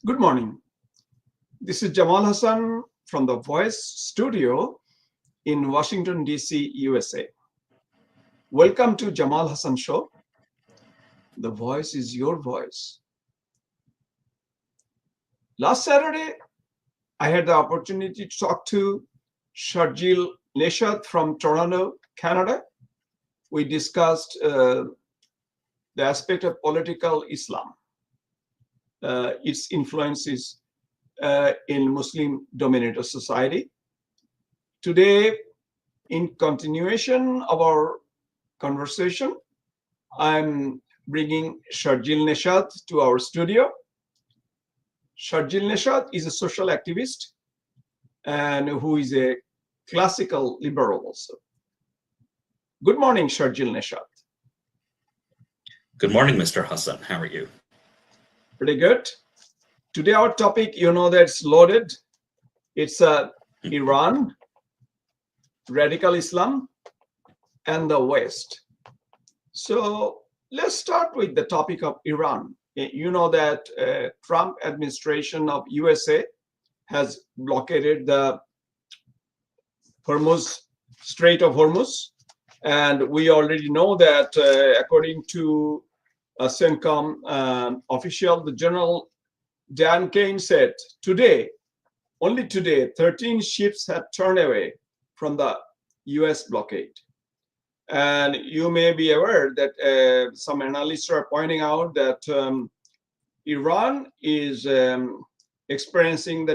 Good morning. This is Jamal Hasan from the Voice Studio in Washington, D.C., USA. Welcome to Jamal Hasan Show. The voice is your voice. Last Saturday, I had the opportunity to talk to Sharjil Neshat from Toronto, Canada. We discussed the aspect of political Islam, its influences in Muslim-dominated society. Today, in continuation of our conversation, I'm bringing Sharjil Neshat to our studio. Sharjil Neshat is a social activist and who is a classical liberal also. Good morning, Sharjil Neshat. Good morning, Mr. Hassan. How are you? Pretty good. Today our topic, you know, that's loaded. It's Iran, radical Islam, and the West. So let's start with the topic of Iran. You know that Trump administration of USA has blockaded the Strait of Hormuz. And we already know that according to a CENTCOM official, the General Dan Kane said today, only today, 13 ships have turned away from the US blockade. And you may be aware that some analysts are pointing out that Iran is experiencing the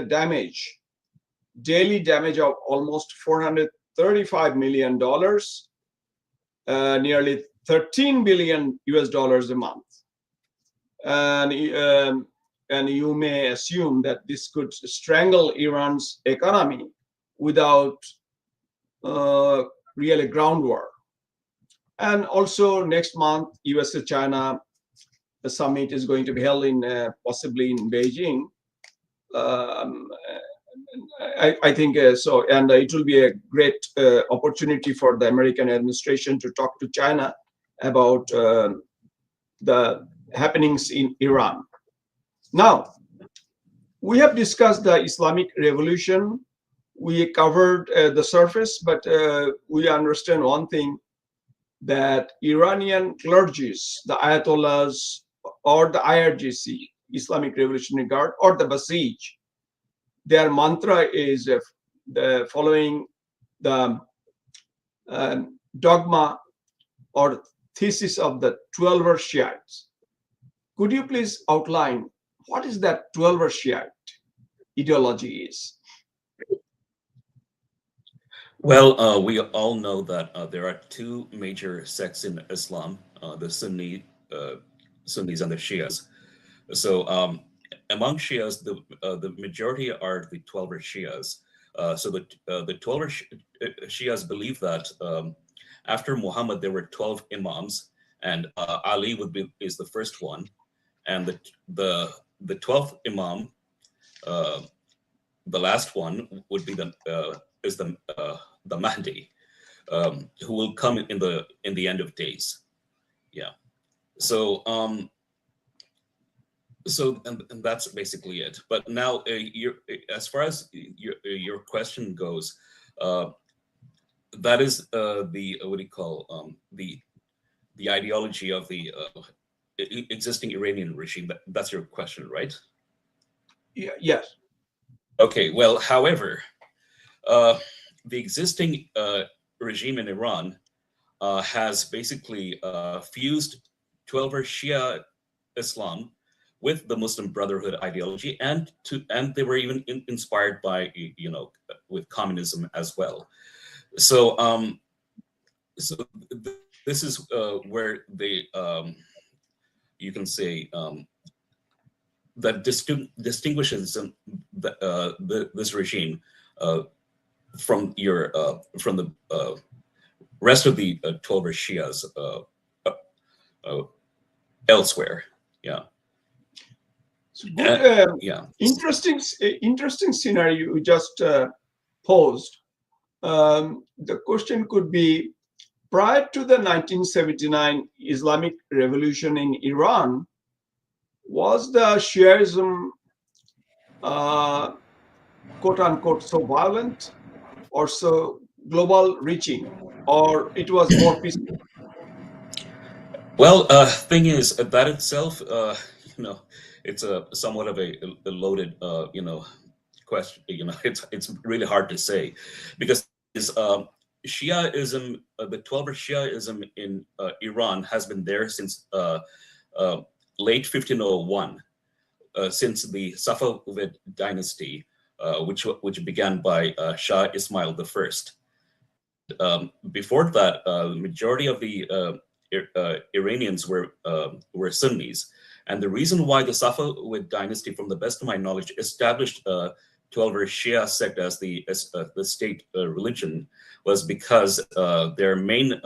daily damage of almost $435 million, nearly $13 billion a month. And you may assume that this could strangle Iran's economy without really ground war. And also next month, USA-China summit is going to be held in possibly in Beijing. I think so, and it will be a great opportunity for the American administration to talk to China about the happenings in Iran. Now, we have discussed the Islamic Revolution. We covered the surface, but we understand one thing, that Iranian clergies, the Ayatollahs, or the IRGC, Islamic Revolutionary Guard, or the Basij, their mantra is following the dogma or thesis of the 12er Shiites. Could you please outline what is that 12er Shiite ideology is? Well, we all know that there are two major sects in Islam, the Sunnis and the Shias. So among Shias, the majority are the 12er Shias. So the 12er Shias believe that after Muhammad, there were 12 imams, and Ali is the first one. And the 12th imam, the last one, would be the Mahdi, who will come in the end of days. Yeah. So and that's basically it. But now, as far as your question goes, that is the what do you call the ideology of the existing Iranian regime. That's your question, right? Yeah, yes. Okay. Well, however, the existing regime in Iran has basically fused 12er Shia Islam with the Muslim Brotherhood ideology, and they were even inspired by, with communism as well. So this is where they, you can say, that distinguishes this regime from the rest of the 12er Shias elsewhere. Yeah. So good, yeah. Interesting scenario you just posed. The question could be, prior to the 1979 Islamic Revolution in Iran, was the Shiaism quote unquote so violent or so global reaching, or it was more peaceful? Well, thing is that itself, it's a somewhat of a loaded, question. It's really hard to say, because is Shiaism, the Twelver Shiaism in Iran has been there since uh, late 1501, since the Safavid dynasty, which began by Shah Ismail the First. Before that, the majority of the Iranians were Sunnis, and the reason why the Safavid dynasty, from the best of my knowledge, established 12er Shia sect as the state religion was because their main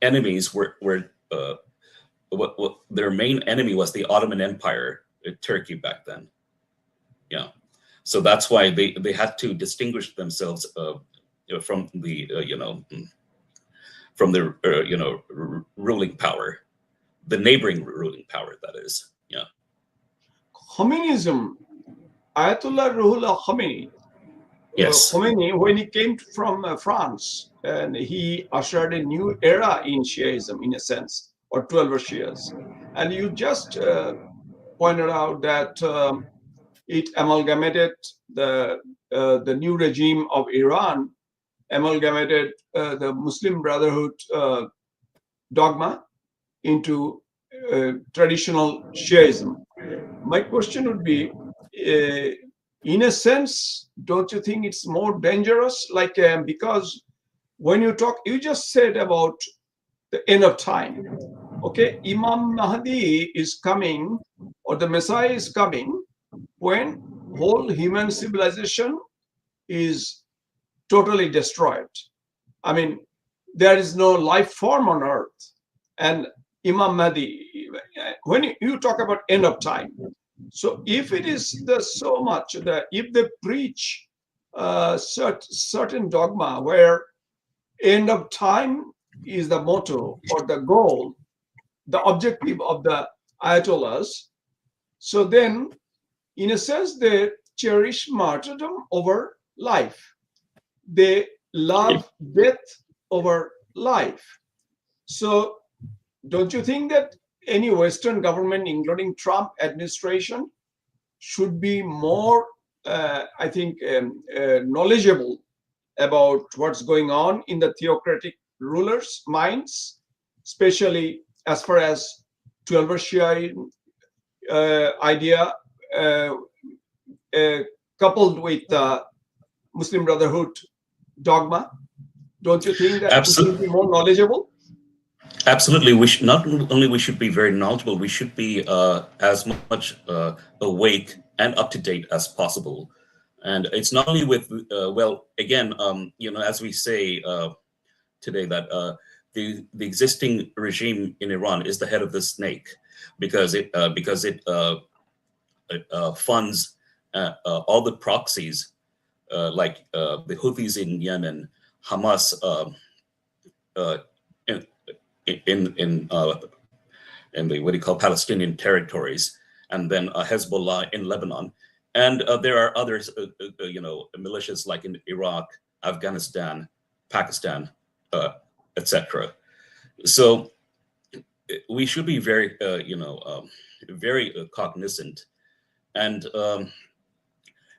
enemies were their main enemy was the Ottoman Empire, Turkey back then. Yeah. So that's why they had to distinguish themselves from the ruling power, the neighboring ruling power, that is. Yeah. Khomenism, Ayatollah Ruhollah Khomeini. Yes. Khomeini, when he came from France, and he ushered a new era in Shiaism, in a sense, or 12 Shias. And you just pointed out that it amalgamated the new regime of Iran, amalgamated the Muslim Brotherhood dogma into traditional Shiaism. My question would be, in a sense, don't you think it's more dangerous? Like, because when you talk, you just said about the end of time. Okay, Imam Mahdi is coming, or the Messiah is coming, when whole human civilization is totally destroyed. I mean, there is no life form on earth. And Imam Mahdi, when you talk about end of time, so if it is so much that if they preach certain dogma where end of time is the motto or the goal, the objective of the Ayatollahs, so then in a sense they cherish martyrdom over life. They love death over life. So don't you think that any Western government, including Trump administration, should be more, I think, knowledgeable about what's going on in the theocratic rulers' minds, especially as far as 12 Shia idea coupled with Muslim Brotherhood dogma? Don't you think that we should be more knowledgeable? Absolutely. We should not only we should be very knowledgeable, we should be as much awake and up to date as possible. And it's not only with well, again, as we say today, that the existing regime in Iran is the head of the snake, because it funds all the proxies like the Houthis in Yemen, Hamas in the what do you call Palestinian territories, and then Hezbollah in Lebanon, and there are others, militias like in Iraq, Afghanistan, Pakistan, etc. So we should be very, very cognizant. And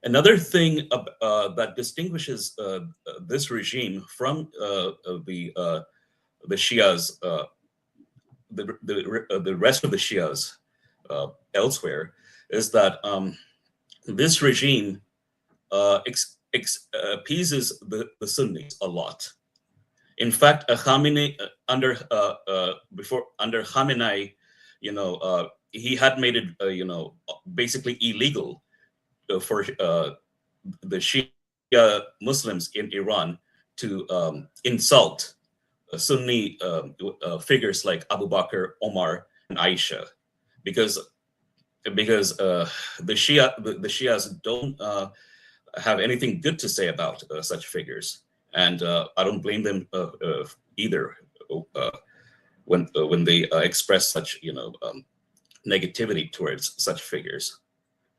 another thing that distinguishes this regime from the Shias, the rest of the Shias elsewhere, is that this regime appeases the Sunnis a lot. In fact, Khamenei under Khamenei, he had made it basically illegal for the Shia Muslims in Iran to insult Sunni figures like Abu Bakr, Omar, and Aisha, because the Shias don't have anything good to say about such figures, and I don't blame them either when they express such negativity towards such figures.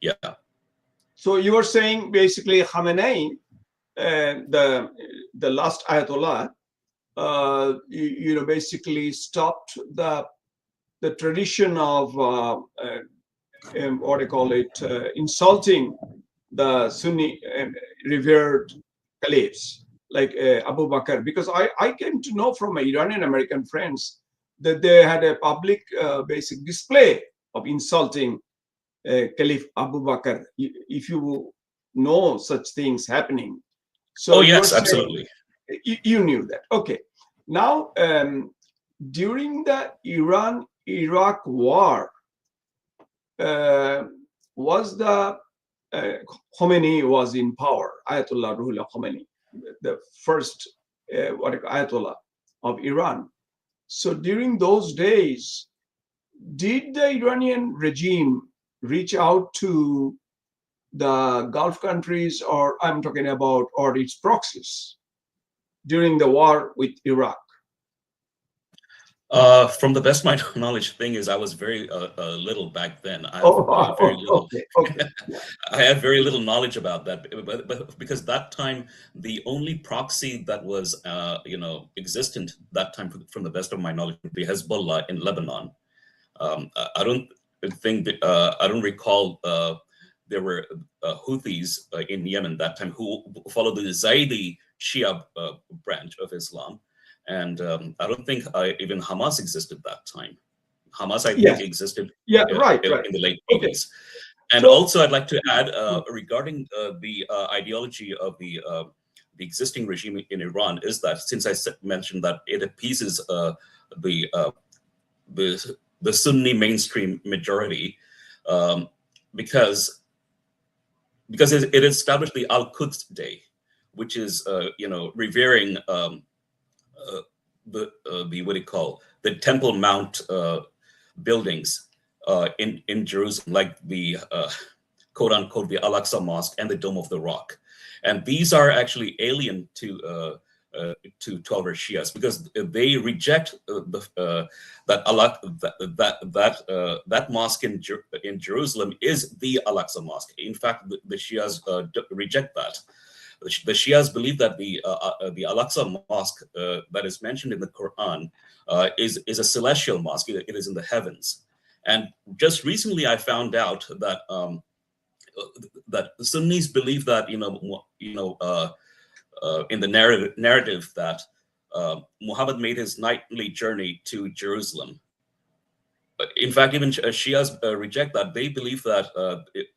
Yeah. So you were saying basically Khamenei, the last Ayatollah, basically stopped the tradition of what I call it, insulting the Sunni revered caliphs like Abu Bakr, because I came to know from my Iranian American friends that they had a public basic display of insulting Caliph Abu Bakr, if you know such things happening. So yes, absolutely. You knew that. Okay. Now, during the Iran-Iraq war, was the Khomeini was in power, Ayatollah Ruhollah Khomeini, the first Ayatollah of Iran. So during those days, did the Iranian regime reach out to the Gulf countries, or I'm talking about, or its proxies during the war with Iraq? From the best of my knowledge, thing is, I was very little back then. I had very little knowledge about that, but because that time the only proxy that was existent that time, from the best of my knowledge, would be Hezbollah in Lebanon. I don't recall there were Houthis in Yemen that time who followed the Zaidi Shia branch of Islam. And I don't think even Hamas existed that time. Hamas, I think, existed in the late 80s. Okay. And also, I'd like to add regarding the ideology of the existing regime in Iran is that, since I mentioned that it appeases the Sunni mainstream majority, because it established the Al-Quds Day, which is revering the what do you call, the Temple Mount buildings in Jerusalem, like the quote unquote the Al-Aqsa Mosque and the Dome of the Rock, and these are actually alien to our Shias, because they reject that mosque in Jerusalem is the Al-Aqsa Mosque. In fact, the Shias reject that. The Shias believe that the Al-Aqsa Mosque that is mentioned in the Quran is a celestial mosque. It is in the heavens. And just recently, I found out that that the Sunnis believe that in the narrative that Muhammad made his nightly journey to Jerusalem. In fact, even Shias reject that. They believe that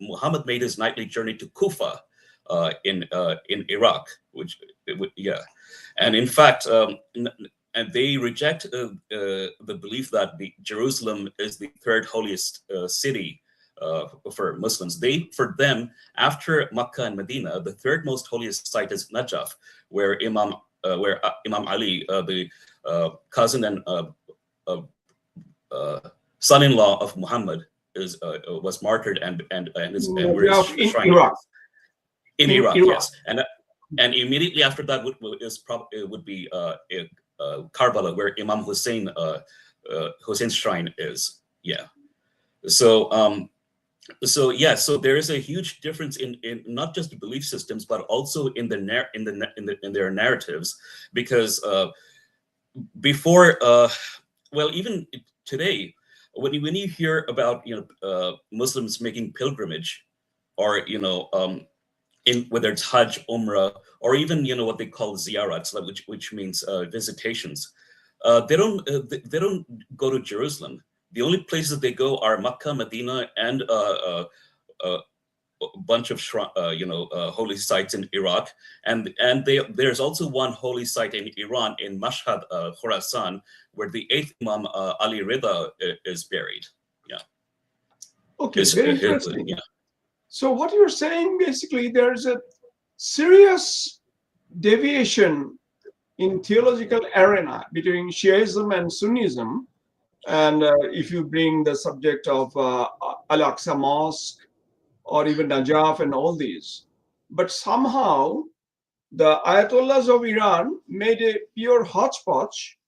Muhammad made his nightly journey to Kufa in Iraq, and in fact, and they reject the belief that Jerusalem is the third holiest city for Muslims. For them, after Makkah and Medina, the third most holiest site is Najaf, where Imam Ali, the cousin and son-in-law of Muhammad, was martyred and is in Iraq. In Iraq, yes, and immediately after that would be Karbala, where Imam Hussein's shrine is. Yeah, so there is a huge difference in not just the belief systems, but also in their narratives, because before, even today, when you hear about Muslims making pilgrimage, or whether it's Hajj, Umrah, or even what they call ziyarats, which means visitations, they don't go to Jerusalem. The only places they go are Makkah, Medina, and a bunch of holy sites in Iraq, and there's also one holy site in Iran, in Mashhad, Khorasan, where the 8th Imam Ali Rida is buried. Yeah. Okay, very interesting. Yeah. So what you're saying, basically, there's a serious deviation in theological arena between Shiaism and Sunnism. And if you bring the subject of Al-Aqsa Mosque, or even Najaf and all these, but somehow the Ayatollahs of Iran made a pure hodgepodge,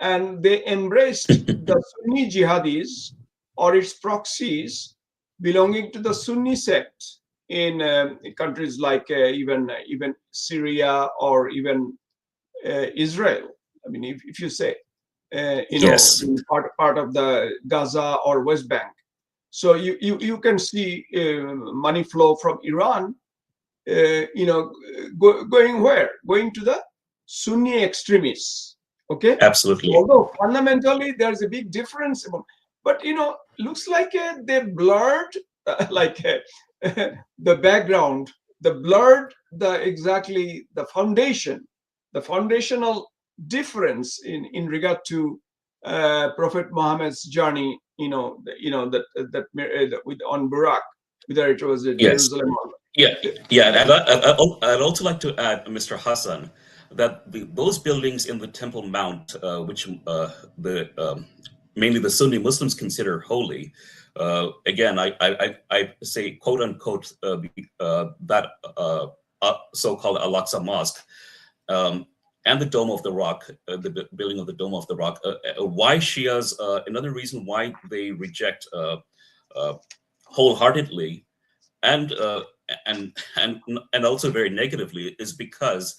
and they embraced the Sunni jihadis or its proxies belonging to the Sunni sect in countries like even Syria or even Israel. I mean, if you say, Yes. part of the Gaza or West Bank. So you can see money flow from Iran, going where? Going to the Sunni extremists. Okay. Absolutely. Although fundamentally there's a big difference, but looks like they blurred the background, exactly the foundational difference in regard to Prophet Muhammad's journey. That with on Burak, whether it was Jerusalem or Yeah. And I'd also like to add, Mr. Hassan, that those buildings in the Temple Mount, which mainly the Sunni Muslims consider holy, again, I say, quote unquote, that so-called Al-Aqsa Mosque, and the Dome of the Rock, the building of the Dome of the Rock. Why Shias? Another reason why they reject wholeheartedly and also very negatively is because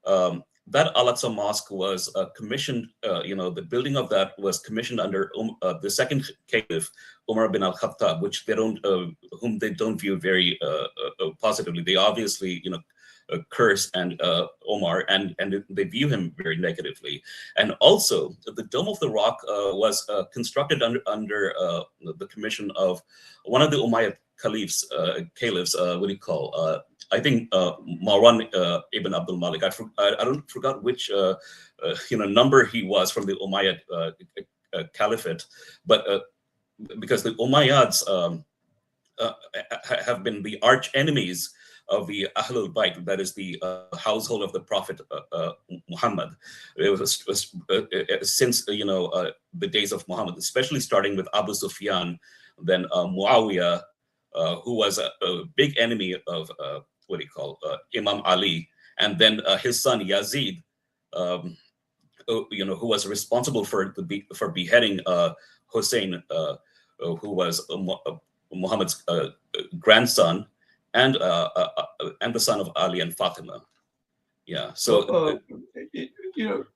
that Al-Aqsa Mosque was commissioned. The building of that was commissioned under the second Caliph, Umar bin al-Khattab, whom they don't view very positively. They obviously, curse and Omar, and they view him very negatively. And also, the Dome of the Rock was constructed under the commission of one of the Umayyad caliphs. What do you call? I think Marwan ibn Abdul Malik. I forgot which number he was from the Umayyad caliphate, but because the Umayyads have been the arch enemies of the Ahlul Bayt, that is the household of the Prophet Muhammad. It was since the days of Muhammad, especially starting with Abu Sufyan, then Muawiyah, who was a big enemy of Imam Ali, and then his son Yazid, who was responsible for beheading Hussein, who was Muhammad's grandson, and the son of Ali and Fatima. Yeah. So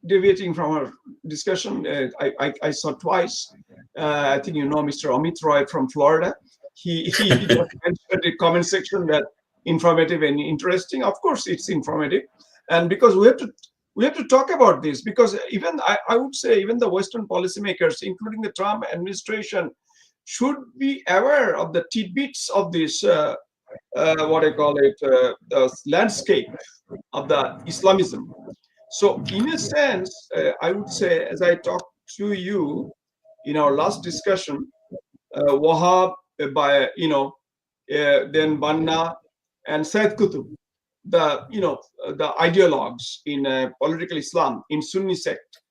deviating from our discussion, I saw twice. I think Mr. Amit Roy from Florida. He just mentioned in the comment section that informative and interesting. Of course, it's informative, and because we have to talk about this, because even I would say even the Western policymakers, including the Trump administration, should be aware of the tidbits of this. The landscape of the Islamism. So in a sense, I would say, as I talked to you in our last discussion, Wahhab, then Banna and Sayyid Qutb, the ideologues in political Islam, in Sunni sect.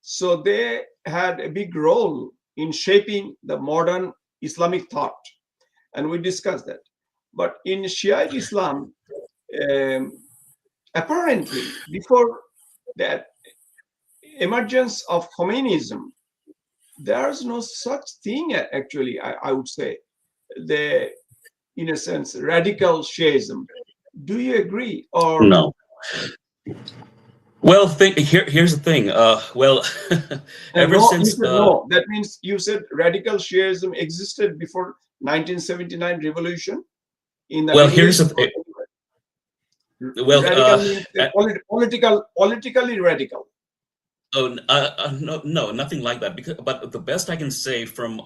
So they had a big role in shaping the modern Islamic thought, and we discussed that. But in Shiite Islam, apparently, before that emergence of Khomeiniism, there's no such thing, actually, I would say, in a sense, radical Shiism. Do you agree? Or no? Well, here's the thing. Ever since no, that means you said radical Shiism existed before 1979 revolution. Here's the thing. Radical means politically radical. Oh, no, nothing like that. But the best I can say from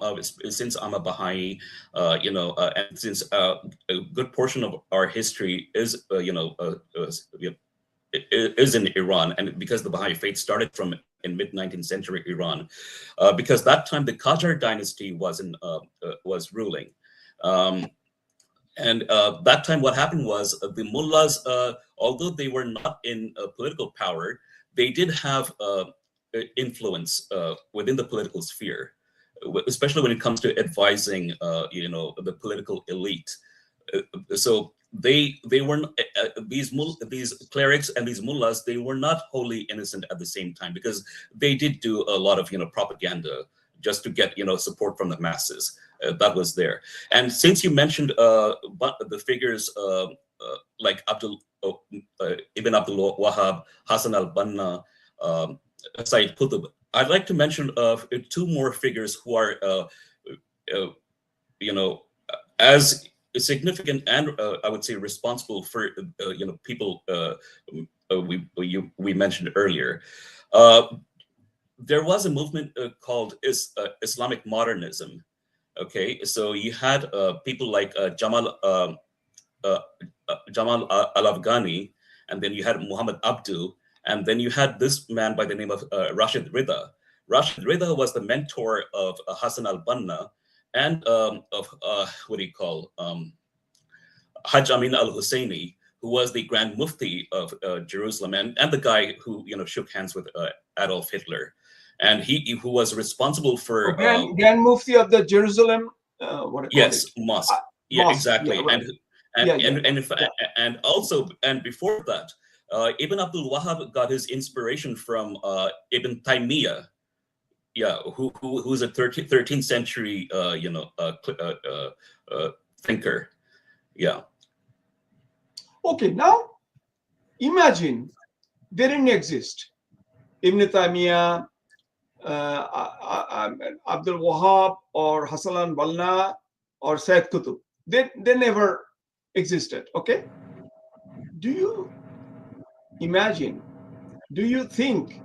since I'm a Baha'i, and since a good portion of our history is is in Iran, and because the Baha'i faith started from in mid-19th century Iran, because that time the Qajar dynasty was ruling. And that time, what happened was the mullahs, although they were not in political power, they did have influence within the political sphere, especially when it comes to advising, the political elite. So they weren't these clerics and these mullahs. They were not wholly innocent at the same time, because they did do a lot of propaganda just to get support from the masses. That was there. And since you mentioned the figures like Ibn Abdul Wahhab, Hassan al-Banna, Sayyid Qutb, I'd like to mention two more figures who are as significant and I would say responsible for people we mentioned earlier. There was a movement called Islamic modernism. Okay, so you had people like Jamal al-Afghani, and then you had Muhammad Abdu, and then you had this man by the name of Rashid Rida. Rashid Rida was the mentor of Hassan al-Banna and of what do you call Hajj Amin al-Husseini, who was the Grand Mufti of Jerusalem, and the guy who shook hands with Adolf Hitler, and who was responsible for Grand Mufti of the Jerusalem. What yes, mosque. Yeah, mosque. exactly. Yeah, right. And also before that, Ibn Abdul Wahhab got his inspiration from Ibn Taymiyyah. Yeah, who's a 13th century thinker. Yeah. Okay, now imagine they didn't exist. Ibn Taymiyyah, Abdul Wahhab, or Hassan al-Banna, or Sayyid Qutb. They never existed. Okay. Do you imagine? Do you think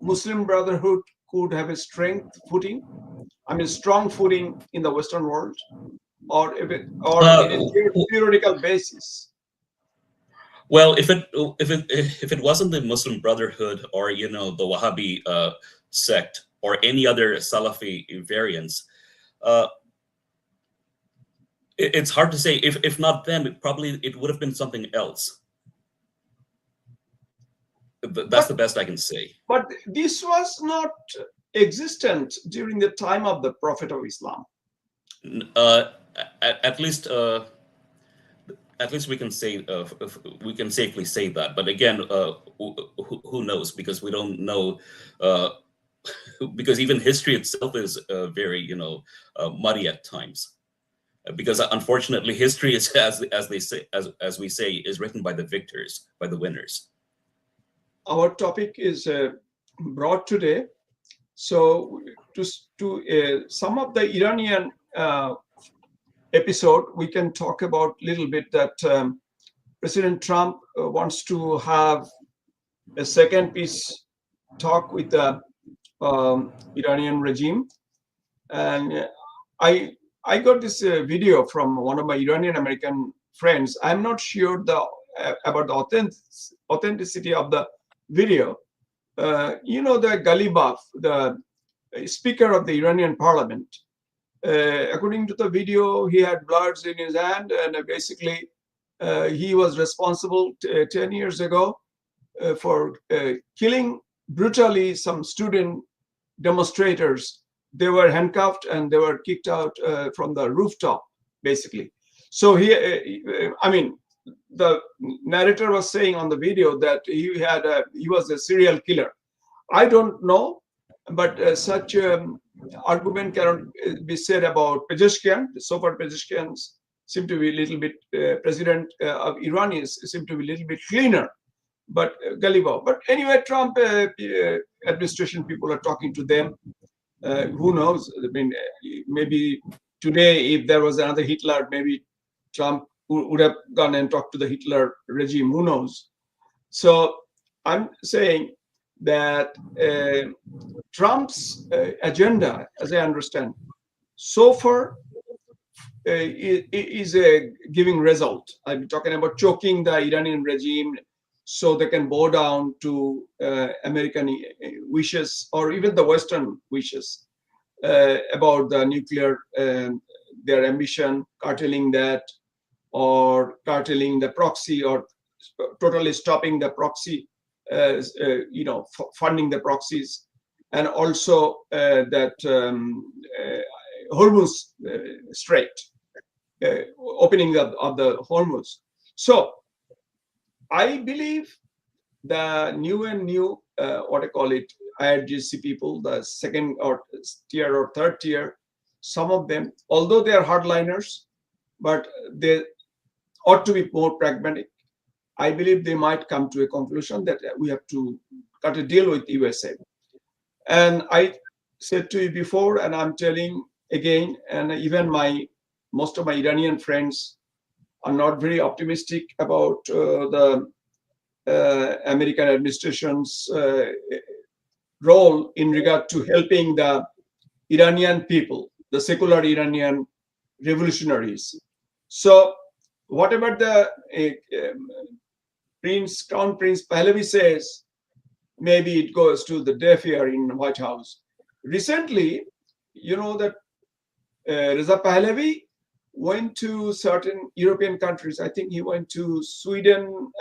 Muslim Brotherhood could have a strong footing in the Western world, or in a theoretical basis? Well, if it wasn't the Muslim Brotherhood or the Wahhabi sect or any other Salafi variants, it's hard to say. If not them, it would have been something else. That's the best I can say. But this was not existent during the time of the Prophet of Islam. At least we can say we can safely say that. But again, who knows? Because we don't know. Because even history itself is very muddy at times. Because unfortunately, history is as we say is written by the victors, by the winners. Our topic is broad today. So to sum up the Iranian episode, we can talk about a little bit that President Trump wants to have a second peace talk with the Iranian regime. And I got this video from one of my Iranian American friends. I'm not sure about the authenticity of the video. The Ghalibaf, the speaker of the Iranian parliament, according to the video, he had bloods in his hand, and basically he was responsible 10 years ago for killing brutally some student demonstrators. They were handcuffed and they were kicked out from the rooftop, basically. So the narrator was saying on the video that he was a serial killer. I don't know, but such argument cannot be said about Pezeshkian. So far, Pezeshkians seem to be a little bit, president of Iran seem to be a little bit cleaner, but Ghalibaf. But anyway, Trump administration people are talking to them. Who knows? I mean, maybe today, if there was another Hitler, maybe Trump would have gone and talked to the Hitler regime. Who knows? So I'm saying that Trump's agenda, as I understand, so far is giving result. I'm talking about choking the Iranian regime so they can bow down to American wishes or even the Western wishes about the nuclear, their ambition, carteling that, or carteling the proxy, or totally stopping the proxy, funding the proxies, and also that Hormuz Strait, opening of the Hormuz. So I believe the new IRGC people, the second or tier or third tier, some of them, although they are hardliners, but they ought to be more pragmatic. I believe they might come to a conclusion that we have to cut a deal with USA. And I said to you before, and I'm telling again, and even most of my Iranian friends are not very optimistic about the American administration's role in regard to helping the Iranian people, the secular Iranian revolutionaries. So whatever the Crown Prince Pahlavi says, maybe it goes to the deaf ear in the White House. Recently, you know that Reza Pahlavi went to certain European countries. I think he went to Sweden,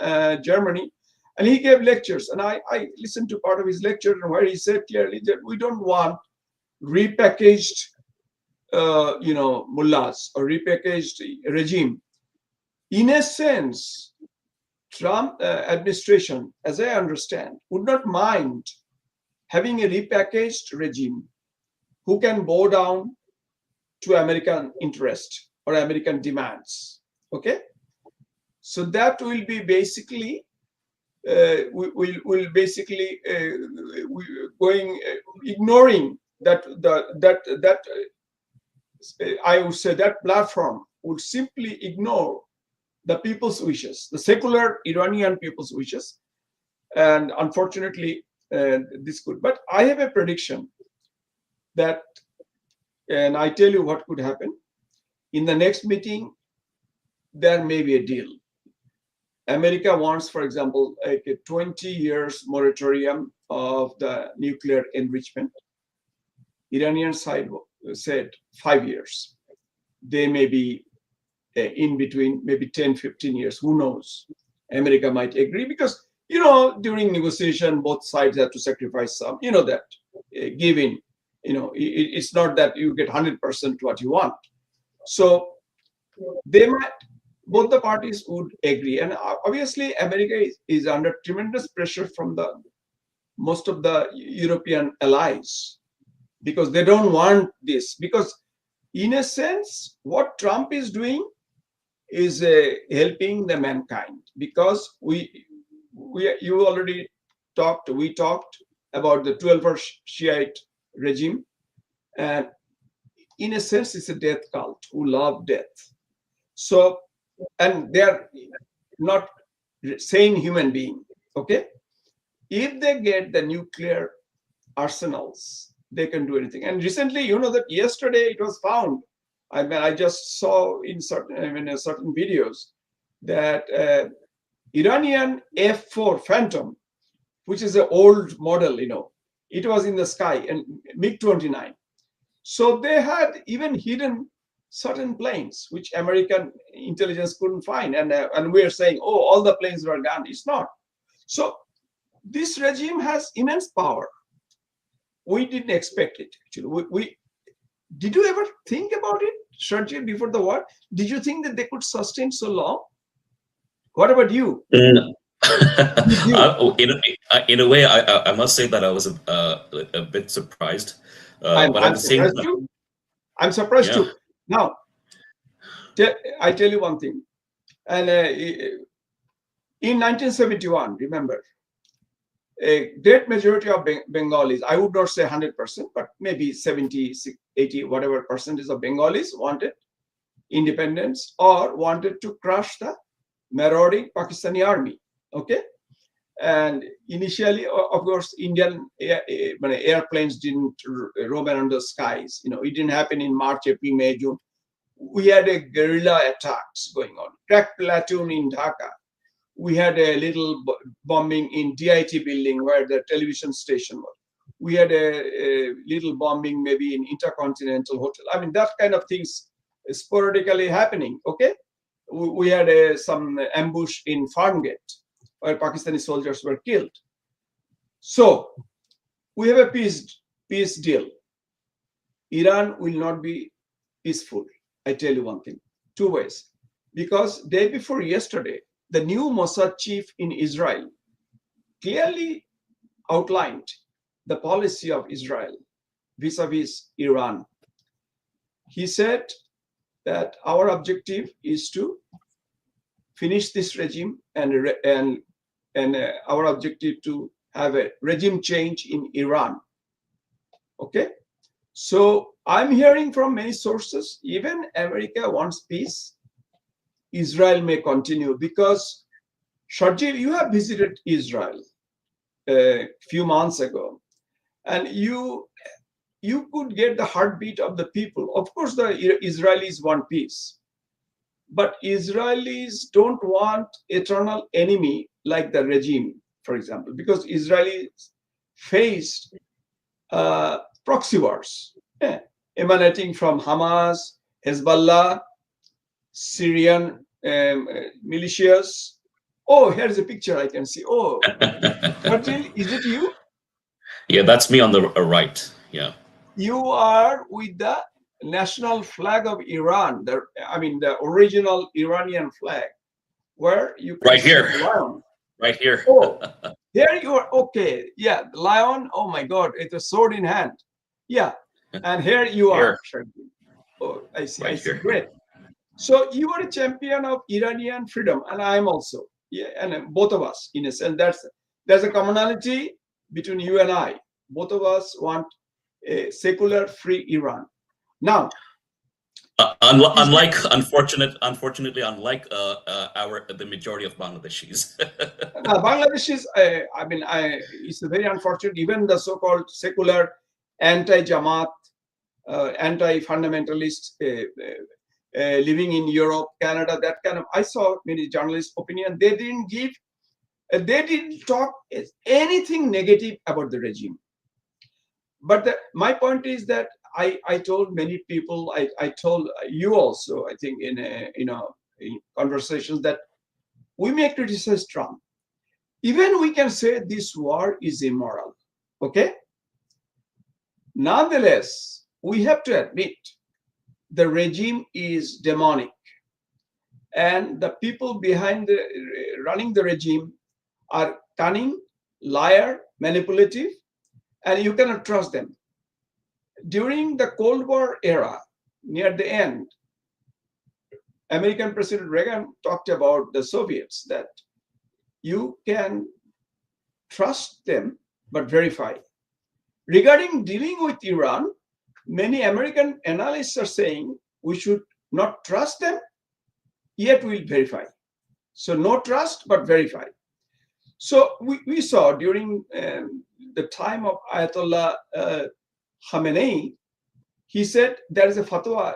Germany, and he gave lectures. And I listened to part of his lecture where he said clearly that we don't want repackaged, mullahs or repackaged regime. In a sense, Trump administration, as I understand, would not mind having a repackaged regime who can bow down to American interest or American demands. Okay, so that will be basically will basically ignoring that I would say that platform would simply ignore the people's wishes, the secular Iranian people's wishes, and unfortunately this could. But I have a prediction that, and I tell you what could happen in the next meeting. There may be a deal. America wants, for example, a 20 years moratorium of the nuclear enrichment. Iranian side said 5 years. They may be in between, maybe 10, 15 years, who knows? America might agree because, during negotiation, both sides have to sacrifice some, that giving, it's not that you get 100% what you want. So they might, both the parties would agree. And obviously, America is under tremendous pressure from most of the European allies because they don't want this. Because in a sense, what Trump is doing is helping the mankind, because you already talked, we talked about the 12-hour Shiite regime, and in a sense it's a death cult who love death. So, and they're not sane human being. Okay, if they get the nuclear arsenals, they can do anything. And recently, that yesterday it was found, I just saw in certain videos that Iranian F-4 Phantom, which is an old model, it was in the sky, and MiG-29. So they had even hidden certain planes which American intelligence couldn't find, and we're saying, oh, all the planes were gone. It's not. So this regime has immense power. We didn't expect it. Actually, did you ever think about it, Sharjil, before the war? Did you think that they could sustain so long? What about you? No. In a way, I must say that I was a bit surprised. But at the same time, I'm surprised too. Now, I tell you one thing. And in 1971, remember, a great majority of Bengalis, I would not say 100%, but maybe 70, 80, whatever percentage of Bengalis wanted independence or wanted to crush the marauding Pakistani army. Okay, and initially, of course, Indian airplanes didn't roam around the skies. It didn't happen in March, April, May, June. We had a guerrilla attacks going on. Crack platoon in Dhaka. We had a little bombing in DIT building where the television station was. We had a little bombing maybe in Intercontinental Hotel. I mean, that kind of things sporadically happening. Okay, we had some ambush in Farmgate where Pakistani soldiers were killed. So we have a peace deal. Iran will not be peaceful. I tell you one thing, two ways. Because day before yesterday, the new Mossad chief in Israel clearly outlined the policy of Israel vis-a-vis Iran. He said that our objective is to finish this regime and our objective to have a regime change in Iran. Okay, so I'm hearing from many sources, even America wants peace. Israel may continue because, Sharjil, you have visited Israel a few months ago, and you could get the heartbeat of the people. Of course, the Israelis want peace, but Israelis don't want eternal enemy like the regime, for example, because Israelis faced proxy wars emanating from Hamas, Hezbollah, Syrian militias. Oh, here's a picture I can see. Oh, Sharjil, is it you? Yeah, that's me on the right. Yeah. You are with the national flag of Iran, the original Iranian flag, where you can Right see here. the lion. Right here. Oh, there you are. Okay, yeah, the lion. Oh my God, it's a sword in hand. Yeah, and here you are. Oh, I see. Right I see. here. Great. So you are a champion of Iranian freedom, and I am also. Yeah, and both of us, in a sense, there's a commonality between you and I. Both of us want a secular, free Iran. Now, unfortunately, unlike the majority of Bangladeshis. Bangladeshis, it's very unfortunate. Even the so-called secular, anti-Jamaat, anti-fundamentalist living in Europe, Canada, that kind of. I saw many journalists' opinion. They didn't talk anything negative about the regime. But my point is that I told many people, I told you also, I think in conversations, that we may criticize Trump. Even we can say this war is immoral. Okay? Nonetheless, we have to admit the regime is demonic. And the people behind running the regime are cunning, liar, manipulative, and you cannot trust them. During the Cold War era, near the end, American President Reagan talked about the Soviets, that you can trust them, but verify. Regarding dealing with Iran, many American analysts are saying we should not trust them, yet we'll verify. So no trust, but verify. So we saw during the time of Ayatollah Khamenei, he said there is a fatwa.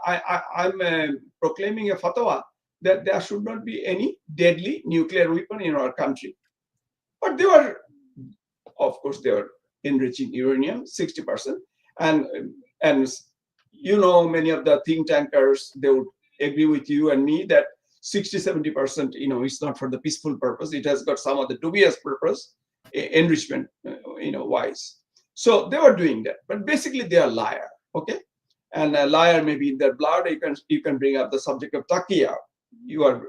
I'm proclaiming a fatwa that there should not be any deadly nuclear weapon in our country. But they were, of course, they were enriching uranium 60%, and many of the think tankers, they would agree with you and me that 60-70%, it's not for the peaceful purpose. It has got some of the dubious purpose, enrichment, wise. So they were doing that, but basically they are liar, okay? And a liar may be in their blood. You can bring up the subject of taqiyya. You are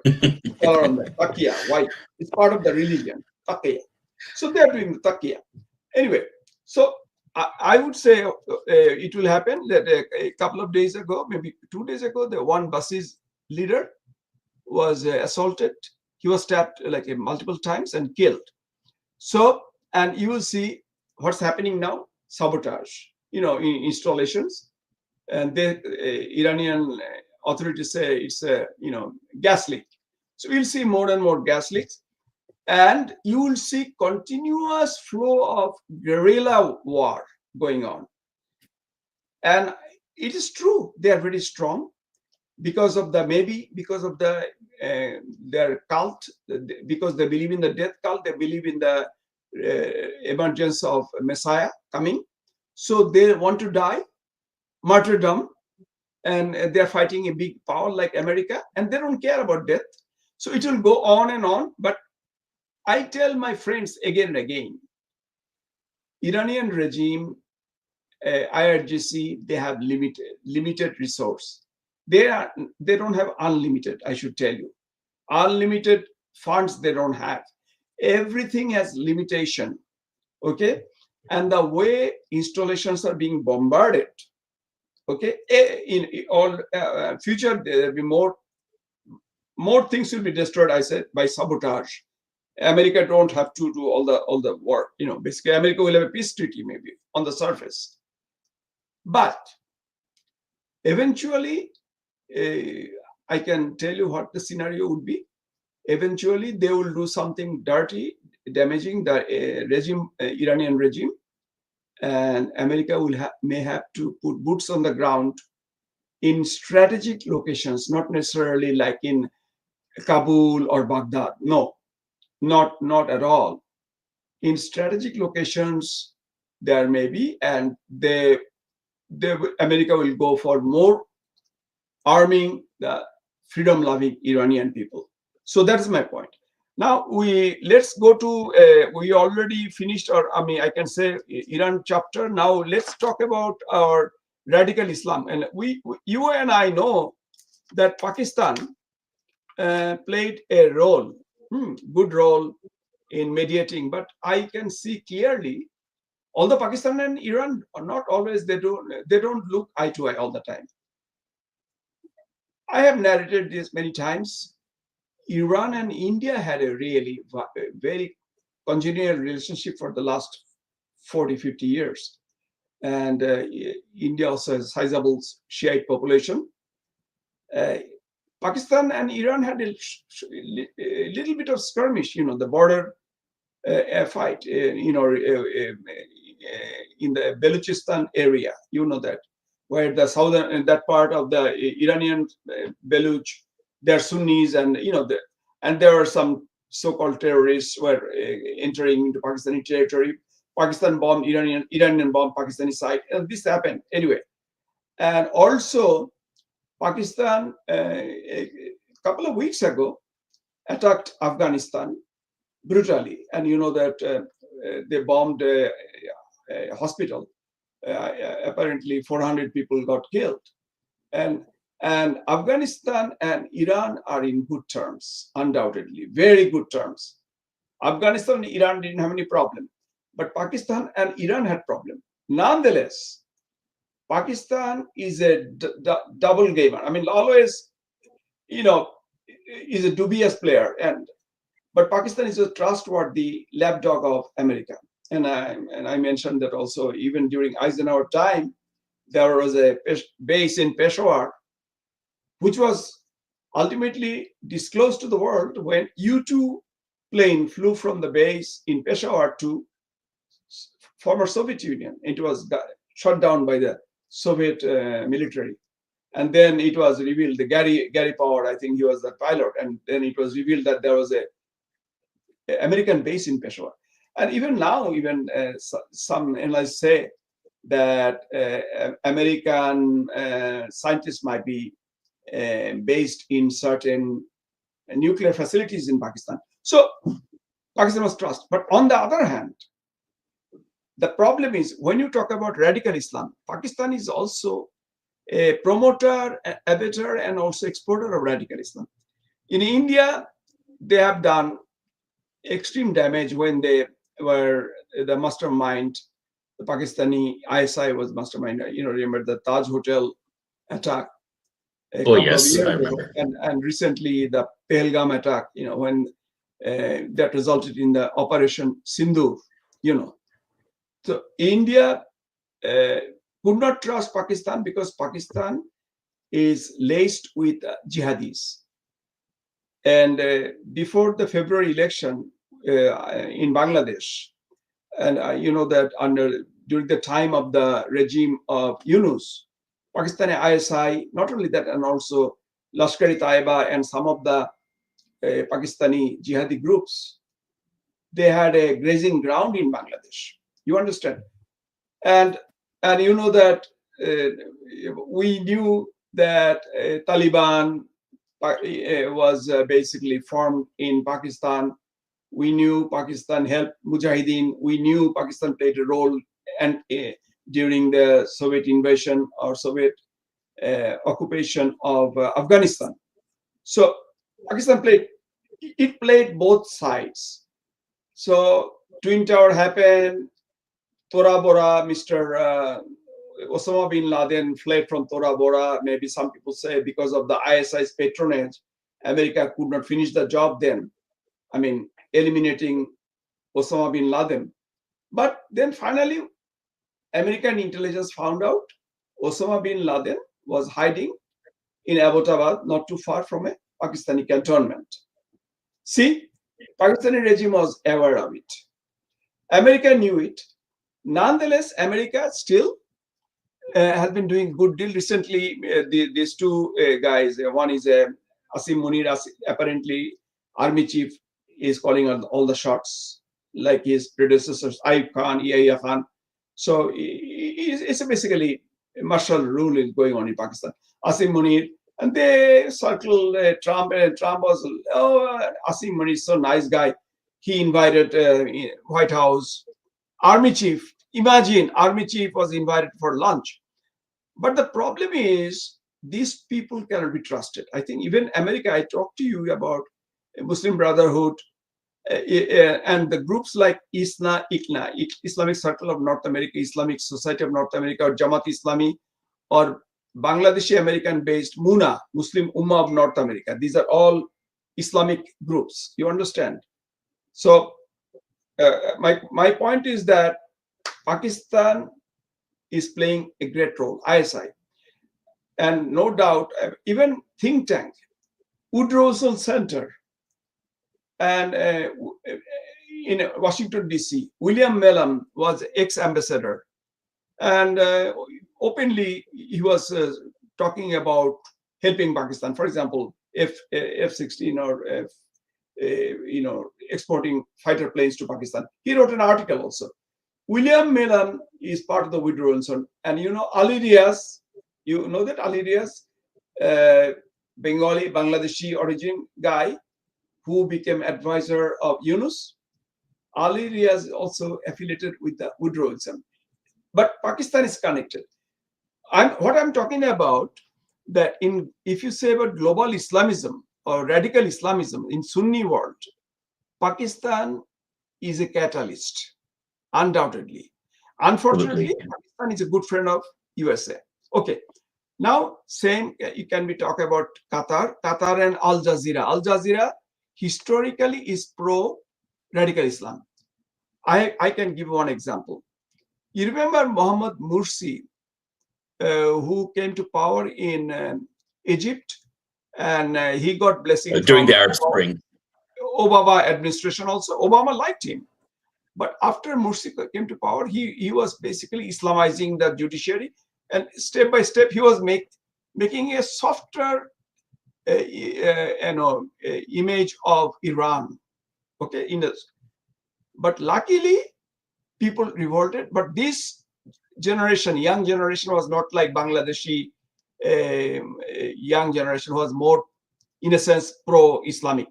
color on that taqiyya, white. It's part of the religion, taqiyya. So they are doing the taqiyya. Anyway, so I would say it will happen that a couple of days ago, maybe 2 days ago, the one Basis leader was assaulted. He was stabbed multiple times and killed. So, and you will see what's happening now, sabotage, in installations. And the Iranian authorities say it's a, gas leak. So we'll see more and more gas leaks. And you will see continuous flow of guerrilla war going on. And it is true, they are very strong because of their cult, because they believe in the death cult, they believe in the emergence of Messiah coming. So they want to die, martyrdom, and they're fighting a big power like America, and they don't care about death. So it will go on and on. But I tell my friends again and again, Iranian regime, IRGC, they have limited resource. They don't have unlimited, I should tell you. Unlimited funds they don't have. Everything has limitation, okay? and the way installations are being bombarded, okay, in all future there will be more things will be destroyed, I said, by sabotage. America don't have to do all the work, basically America will have a peace treaty maybe on the surface, but eventually I can tell you what the scenario would be. Eventually they will do something dirty, damaging the Iranian regime, and America may have to put boots on the ground in strategic locations, not necessarily like in Kabul or Baghdad. No, not at all. In strategic locations, there may be, and America will go for more arming the freedom-loving Iranian people. So that's my point. Now let's go to we already finished our, I can say, Iran chapter. Now let's talk about our radical Islam. And you and I know that Pakistan played a role, good role in mediating, but I can see clearly, although Pakistan and Iran are not always, they don't look eye to eye all the time. I have narrated this many times. Iran and India had a really very congenial relationship for the last 40-50 years. And India also has a sizable Shiite population. Pakistan and Iran had a little bit of skirmish, the border fight, in the Balochistan area, that, where the southern, that part of the Iranian Baloch, they're Sunnis, and and there are some so-called terrorists who are entering into Pakistani territory. Pakistan bombed Iranian bombed Pakistani side, and this happened anyway. And also, Pakistan a couple of weeks ago attacked Afghanistan brutally, and that they bombed a hospital. Apparently, 400 people got killed, and Afghanistan and Iran are in good terms, undoubtedly, very good terms. Afghanistan and Iran didn't have any problem, but Pakistan and Iran had problem. Nonetheless, Pakistan is a double gamer. Always, is a dubious player, but Pakistan is a trustworthy lapdog of America. And I mentioned that also, even during Eisenhower time, there was a base in Peshawar, which was ultimately disclosed to the world when U-2 plane flew from the base in Peshawar to former Soviet Union. It was shot down by the Soviet military. And then it was revealed, the Gary Power, I think he was the pilot, and then it was revealed that there was a American base in Peshawar. And even now, some analysts say that American scientists might be based in certain nuclear facilities in Pakistan. So Pakistan must trust. But on the other hand, the problem is, when you talk about radical Islam, Pakistan is also a promoter, abettor, and also exporter of radical Islam. In India, they have done extreme damage when they were the mastermind. The Pakistani ISI was mastermind. Remember the Taj Hotel attack a couple of years ago, and recently the Pahalgam attack. When that resulted in the Operation Sindoor. So India could not trust Pakistan because Pakistan is laced with jihadis. And before the February election in Bangladesh, and that during the time of the regime of Yunus, Pakistani ISI, not only that, and also Lashkar-e-Taiba and some of the Pakistani jihadi groups, they had a grazing ground in Bangladesh. You understand? And that we knew that Taliban was basically formed in Pakistan. We knew Pakistan helped Mujahideen. We knew Pakistan played a role and during the Soviet invasion or Soviet occupation of Afghanistan. So Pakistan played both sides. So Twin Tower happened. Tora Bora, Mr. Osama bin Laden fled from Tora Bora. Maybe some people say because of the ISI's patronage, America could not finish the job then. I mean, eliminating Osama bin Laden. But then finally, American intelligence found out Osama bin Laden was hiding in Abbottabad, not too far from a Pakistani cantonment. See, Pakistani regime was aware of it. America knew it. Nonetheless, America still has been doing good deal. Recently, these two guys, one is Asim Munir, apparently army chief, is calling on all the shots, like his predecessors, Ayub Khan, Yahya Khan. So it's basically martial rule is going on in Pakistan. Asim Munir, and they circle Trump, and Trump was, Asim Munir is so nice guy. He invited White House army chief. Imagine, army chief was invited for lunch. But the problem is, these people cannot be trusted. I think even America, I talked to you about Muslim Brotherhood and the groups like Islamic Circle of North America, Islamic Society of North America, or Jamaat Islami, or Bangladeshi American-based MUNA, Muslim Ummah of North America. These are all Islamic groups. You understand? So my point is that Pakistan is playing a great role, ISI. And no doubt, even think tank, Woodrow Wilson Center, and in Washington, D.C., William Mellon was ex-ambassador. And openly, he was talking about helping Pakistan. For example, F-16 or exporting fighter planes to Pakistan. He wrote an article also. William Mellon is part of the Woodrow Wilson. And Ali Riaz, you know that Ali Riaz, Bengali, Bangladeshi origin guy who became advisor of Yunus. Ali Riaz is also affiliated with the Woodrow Wilson. But Pakistan is connected. What I'm talking about, that if you say about global Islamism or radical Islamism in Sunni world, Pakistan is a catalyst. Undoubtedly. Unfortunately, Pakistan is a good friend of USA. Okay. Now, same, you can be talking about Qatar and Al Jazeera. Al Jazeera historically is pro-radical Islam. I can give one example. You remember Mohammad Morsi, who came to power in Egypt, and he got blessing during the Arab Spring. Obama administration also. Obama liked him. But after Morsi came to power, he was basically Islamizing the judiciary, and step by step he was making a softer image of Iran. Okay, but luckily people revolted. But this generation, young generation, was not like Bangladeshi young generation, was more, in a sense, pro-Islamic.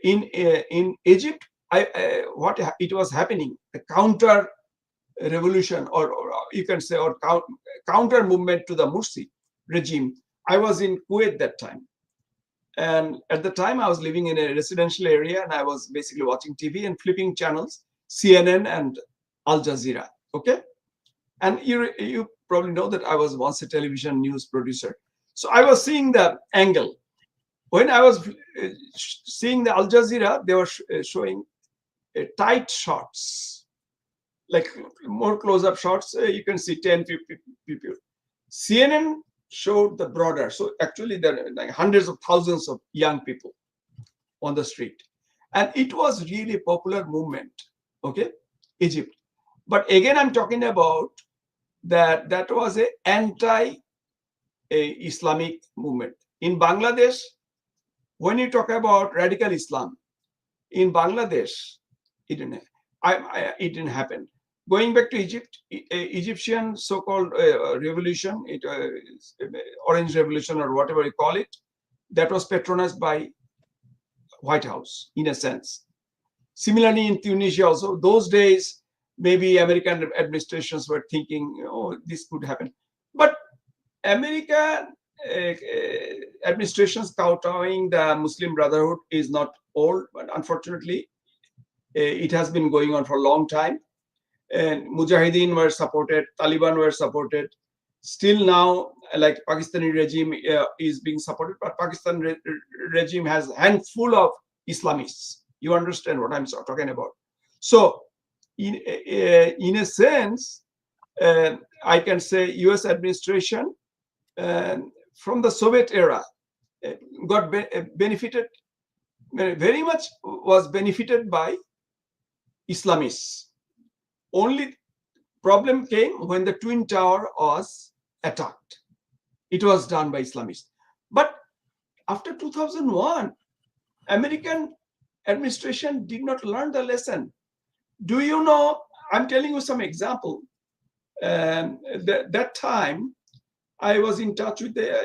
In Egypt, what it was happening, the counter revolution, or you can say, or counter movement to the Morsi regime. I was in Kuwait that time, and at the time I was living in a residential area, and I was basically watching TV and flipping channels, CNN and Al Jazeera. Okay, and you probably know that I was once a television news producer, so I was seeing the angle. When I was seeing the Al Jazeera, they were showing tight shots, like more close-up shots. You can see 10, 50 people. CNN showed the broader. So actually, there are like hundreds of thousands of young people on the street. And it was really a popular movement, okay, Egypt. But again, I'm talking about that was an anti-Islamic movement. In Bangladesh, when you talk about radical Islam, in Bangladesh, it didn't happen. Going back to Egypt, Egyptian so-called revolution, Orange Revolution or whatever you call it, that was patronized by White House, in a sense. Similarly, in Tunisia also, those days, maybe American administrations were thinking, oh, this could happen. But American administrations kowtowing the Muslim Brotherhood is not old, but unfortunately, it has been going on for a long time. and Mujahideen were supported, Taliban were supported. Still now, like Pakistani regime is being supported, but Pakistan regime has a handful of Islamists. You understand what I'm talking about? So, in a sense, I can say U.S. administration from the Soviet era got benefited very much, was benefited by Islamists. Only problem came when the Twin Tower was attacked. It was done by Islamists. But after 2001, American administration did not learn the lesson. Do you know, I'm telling you some example. That time, I was in touch with the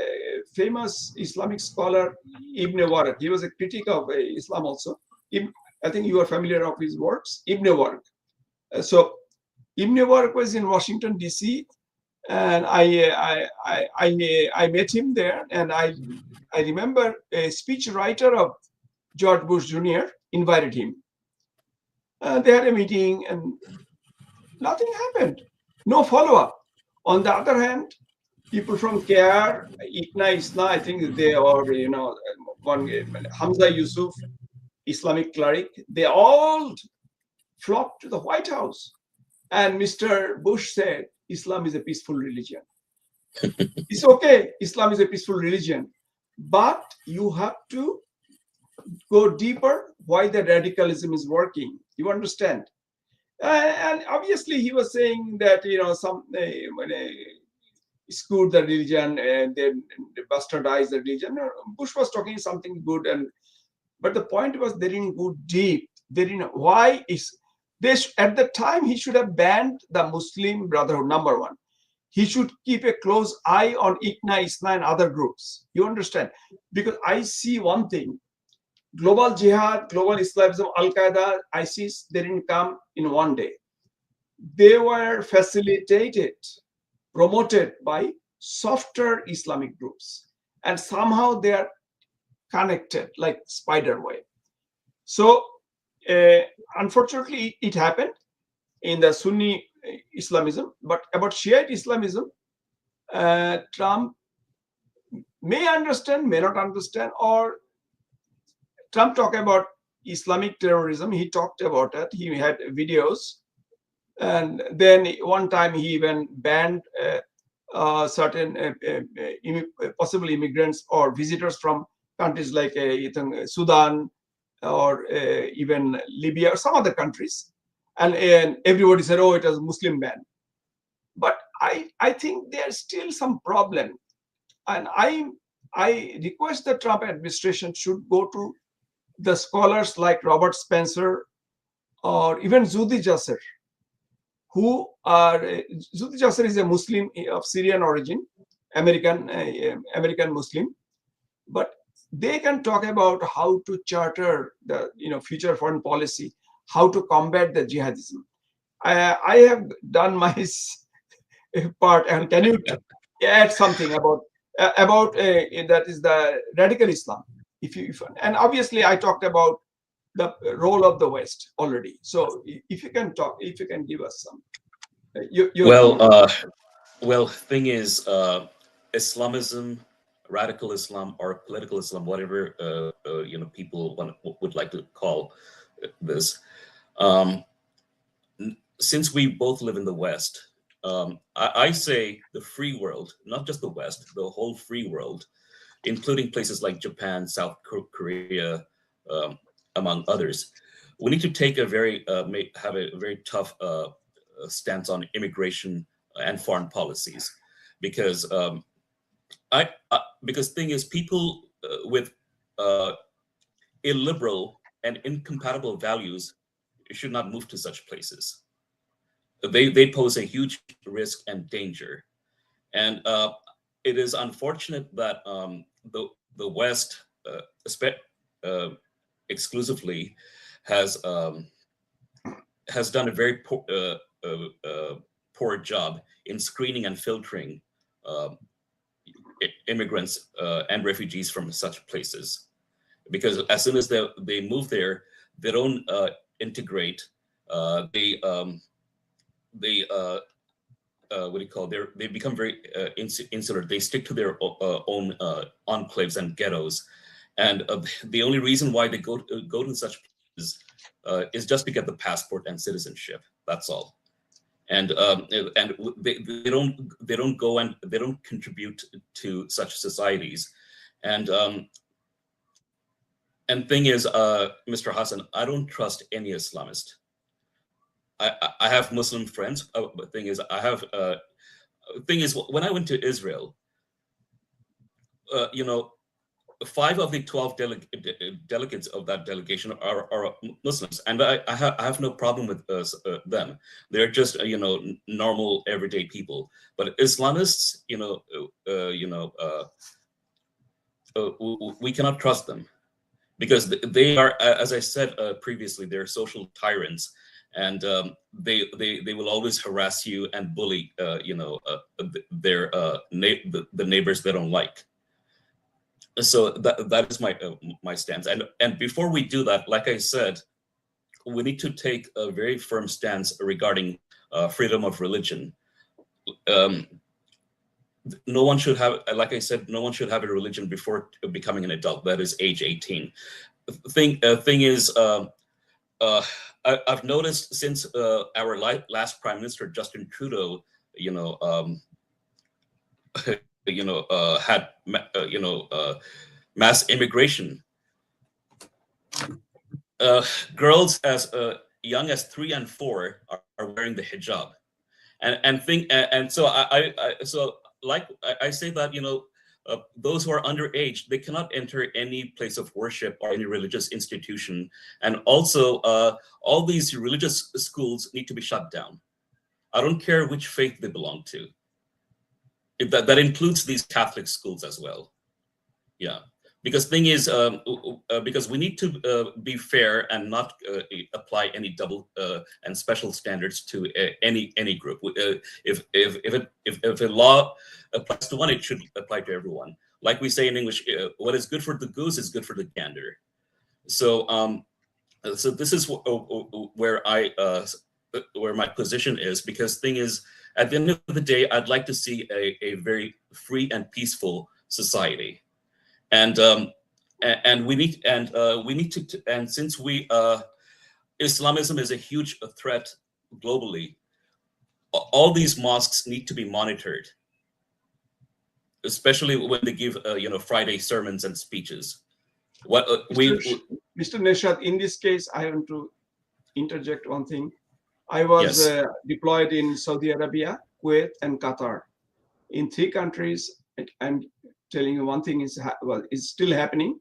famous Islamic scholar Ibn Warq. He was a critic of Islam also. I think you are familiar of his works, Ibn Warq. So Ibn Warq was in Washington, D.C., and I met him there, and I remember a speech writer of George Bush Jr. invited him. They had a meeting, and nothing happened. No follow-up. On the other hand, people from KR, Isna, I think they are, one Hamza Yusuf, Islamic cleric, they all flocked to the White House. And Mr. Bush said, Islam is a peaceful religion. It's okay, Islam is a peaceful religion, but you have to go deeper why the radicalism is working. You understand? And obviously he was saying that, some when screwed the religion and then bastardized the religion. Bush was talking something good, but the point was they didn't go deep. They didn't. Why is this? At the time, he should have banned the Muslim Brotherhood. Number one, he should keep a close eye on Isna and other groups. You understand? Because I see one thing: global jihad, global Islamism, Al Qaeda, ISIS. They didn't come in one day. They were facilitated, promoted by softer Islamic groups, and somehow they are connected like spider web. So unfortunately it happened in the Sunni Islamism, but about Shiite Islamism, Trump may understand, may not understand, or Trump talked about Islamic terrorism. He talked about it. He had videos. And then one time he even banned certain possible immigrants or visitors from countries like Sudan or even Libya or some other countries. And everybody said, oh, it was a Muslim ban. But I think there's still some problem. And I request the Trump administration should go to the scholars like Robert Spencer or even Zuhdi Jasser, who are Zuhdi Jasser is a Muslim of Syrian origin, American Muslim, but they can talk about how to charter the future foreign policy, how to combat the jihadism. I have done my part, and can you add something about that is the radical Islam? And obviously I talked about the role of the West already. So if you can give us some. Thing is, Islamism, radical Islam, or political Islam, whatever people would like to call this. Since we both live in the West, I say the free world, not just the West, the whole free world, including places like Japan, South Korea, among others, we need to take have a very tough stance on immigration and foreign policies, because thing is, people with illiberal and incompatible values should not move to such places. They pose a huge risk and danger, and it is unfortunate that the West, exclusively, has done a very poor job in screening and filtering immigrants and refugees from such places, because as soon as they move there, they don't integrate. what do you call, they become very insular. They stick to their own enclaves and ghettos, and the only reason why they go to such places is just to get the passport and citizenship. That's all. And they don't go and they don't contribute to such societies. And thing is, Mr. Hassan, I don't trust any Islamist. I have Muslim friends, but thing is, when I went to Israel, 5 of the 12 delegates of that delegation are Muslims, and I have no problem with them. They're just normal everyday people. But Islamists, we cannot trust them, because they are, as I said previously, they're social tyrants. And they will always harass you and bully, their the neighbors they don't like. So that is my stance. And before we do that, like I said, we need to take a very firm stance regarding freedom of religion. No one should have, like I said, no one should have a religion before becoming an adult. That is age 18. Thing is. I've noticed since our last Prime Minister Justin Trudeau, had mass immigration. Girls as young as 3 and 4 are wearing the hijab, and so I say that those who are underage, they cannot enter any place of worship or any religious institution. And also, all these religious schools need to be shut down. I don't care which faith they belong to. That includes these Catholic schools as well. Yeah, because thing is, because we need to be fair and not apply any double and special standards to any group. If a law applies to one, it should apply to everyone. Like we say in English, what is good for the goose is good for the gander. So so this is where my position is, because thing is, at the end of the day, I'd like to see a very free and peaceful society. And we need to, and since Islamism is a huge threat globally, all these mosques need to be monitored, especially when they give Friday sermons and speeches. Mr. Neshat, in this case, I want to interject one thing. I was deployed in Saudi Arabia, Kuwait, and Qatar. In 3 countries, I'm telling you one thing is still happening.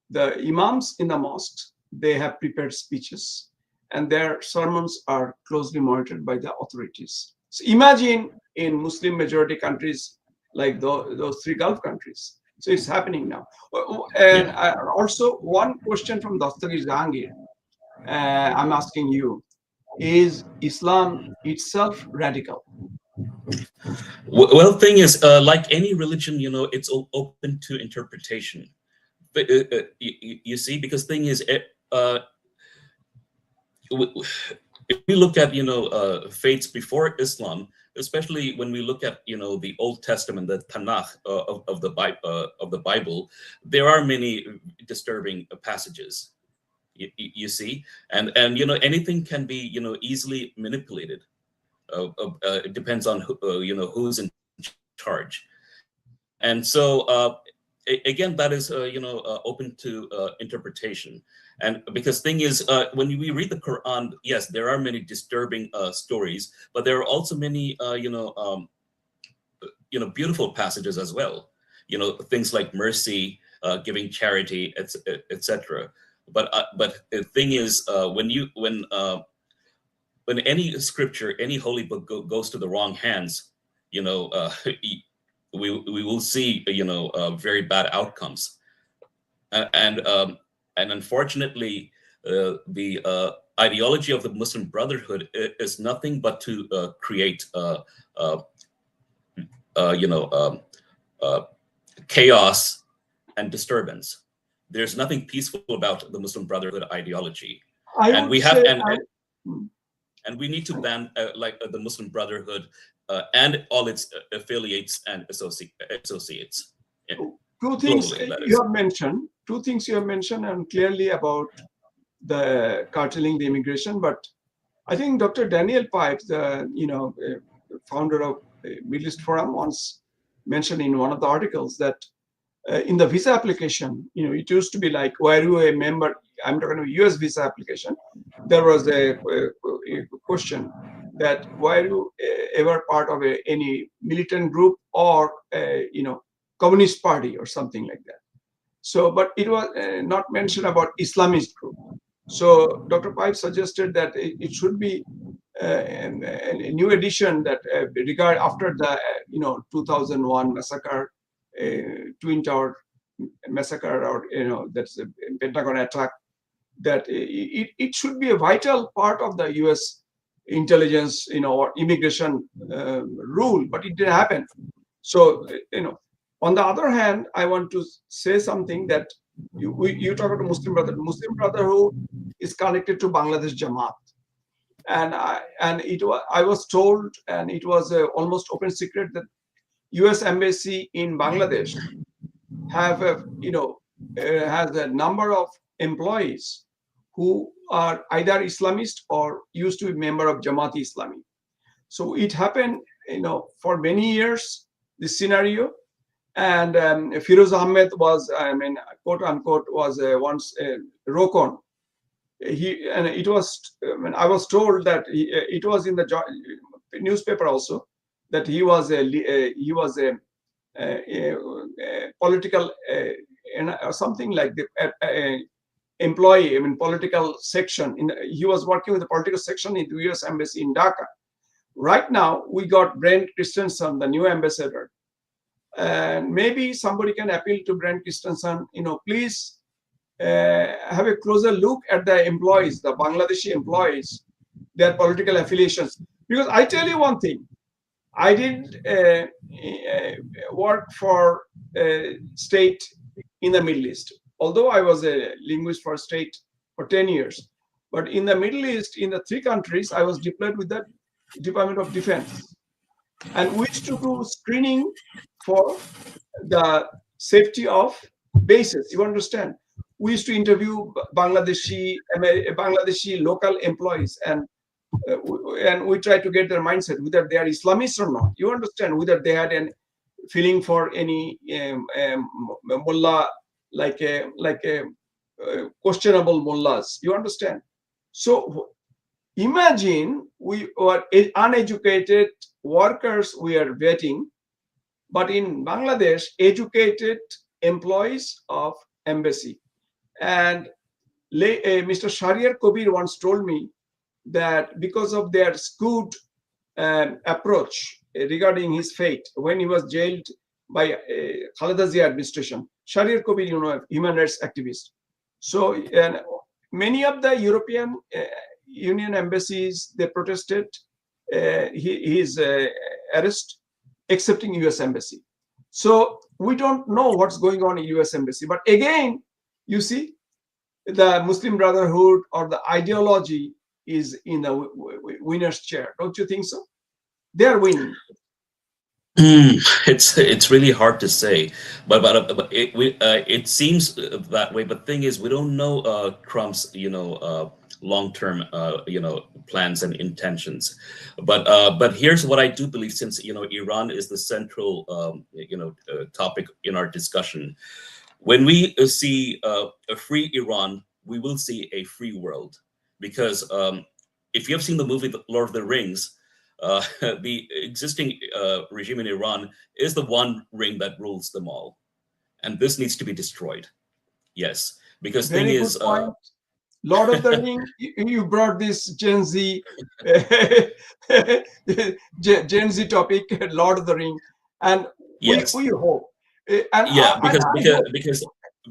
The imams in the mosques, they have prepared speeches, and their sermons are closely monitored by the authorities. So imagine in Muslim majority countries like those 3 Gulf countries. So it's happening now. And also one question from Dastagir Jahangir, I'm asking you, is Islam itself radical? Well, thing is, like any religion, it's open to interpretation. But, you see, because thing is, if we look at faiths before Islam, especially when we look at the Old Testament, the Tanakh of the Bible, there are many disturbing passages. You see, and anything can be easily manipulated. It depends on who's in charge, and so again, that is open to interpretation. And because thing is, when we read the Quran, yes, there are many disturbing stories, but there are also many beautiful passages as well. Things like mercy, giving charity, etc. But the thing is, when any scripture, any holy book goes to the wrong hands, we will see very bad outcomes, and unfortunately, the ideology of the Muslim Brotherhood is nothing but to create chaos and disturbance. There's nothing peaceful about the Muslim Brotherhood ideology, and we have and we need to ban the Muslim Brotherhood and all its affiliates and associates. Two things Globally, that you is. have mentioned. Two things you have mentioned, and clearly about the carteling the immigration. But I think Dr. Daniel Pipes, the founder of Middle East Forum, once mentioned in one of the articles that in the visa application, it used to be like, were you a member? I'm talking about U.S. visa application. There was a question that were you ever part of any militant group or Communist Party or something like that. So, but it was not mentioned about Islamist group. So Dr. Pipe suggested that it should be a new edition that regard after the 2001 massacre, Twin Tower massacre, or that's a Pentagon attack, that it should be a vital part of the U.S. intelligence or immigration rule, but it didn't happen. So on the other hand, I want to say something that you talk about Muslim Brotherhood. Muslim Brotherhood is connected to Bangladesh Jamaat, and I was told, and it was almost open secret, that U.S. Embassy in Bangladesh have has a number of employees who are either Islamist or used to be member of Jamaat Islami. So it happened, for many years, this scenario. And Firoz Ahmed was, quote unquote, was once Rokon. I was told that it was in the newspaper also that he was a political something like the employee, political section. He was working with the political section in the U.S. Embassy in Dhaka. Right now, we got Brent Christensen, the new ambassador. And maybe somebody can appeal to Brent Christensen, please have a closer look at the employees, the Bangladeshi employees, their political affiliations. Because I tell you one thing, I did work for state in the Middle East, although I was a linguist for state for 10 years. But in the Middle East, in the 3 countries, I was deployed with the Department of Defense. And we used to do screening for the safety of bases. You understand? We used to interview Bangladeshi local employees, and we try to get their mindset, whether they are Islamists or not. You understand? Whether they had a feeling for any mullah, like a questionable mullahs. You understand? So imagine we were uneducated workers we are vetting, but in Bangladesh, educated employees of embassy. And Mr. Shahriar Kabir once told me that because of their skewed approach regarding his fate when he was jailed by Khaleda Zia administration, Shahriar Kabir, a human rights activist. So and many of the European Union embassies, they protested his arrest, excepting U.S. Embassy. So we don't know what's going on in U.S. Embassy. But again, you see, the Muslim Brotherhood or the ideology is in the winner's chair. Don't you think so? They're winning. It's really hard to say, but it seems that way. But thing is, we don't know Trump's long-term plans and intentions. But here's what I do believe, since Iran is the central topic in our discussion. When we see a free Iran, we will see a free world, because if you have seen the movie The Lord of the Rings, the existing regime in Iran is the one ring that rules them all, and this needs to be destroyed. Yes, because Very thing good is, point. Lord of the Ring, you brought this Gen Z topic, Lord of the Ring, and yes, we hope. And yeah, I hope.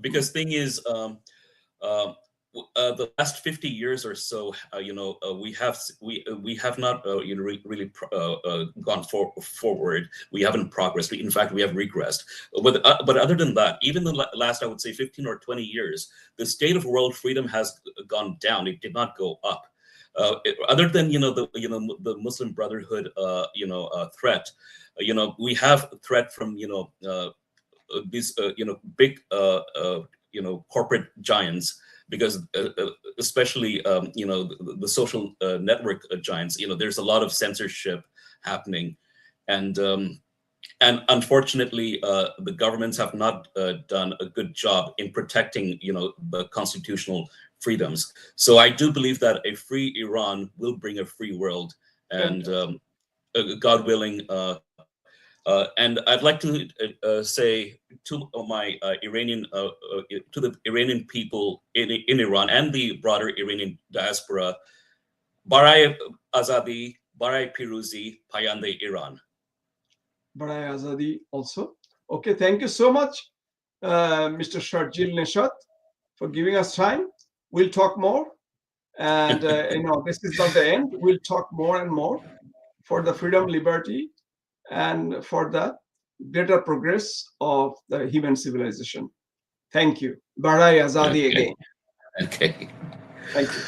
because thing is, the last 50 years or so, we have not really gone forward. We haven't progressed. In fact, we have regressed. But other than that, even the last, I would say, 15 or 20 years, the state of world freedom has gone down. It did not go up. Other than the Muslim Brotherhood threat, we have a threat from these big corporate giants, because especially the social network giants. There's a lot of censorship happening, and unfortunately, the governments have not done a good job in protecting the constitutional freedoms. So I do believe that a free Iran will bring a free world, and God willing. And I'd like to say to my to the Iranian people in Iran and the broader Iranian diaspora, Barai Azadi, Barai Piruzi, Payande Iran. Barai Azadi also. Okay, thank you so much, Mr. Sharjil Neshat, for giving us time. We'll talk more, and this is not the end. We'll talk more and more for the freedom, liberty, and for the greater progress of the human civilization. Thank you. Barai Azadi again. Okay. Thank you.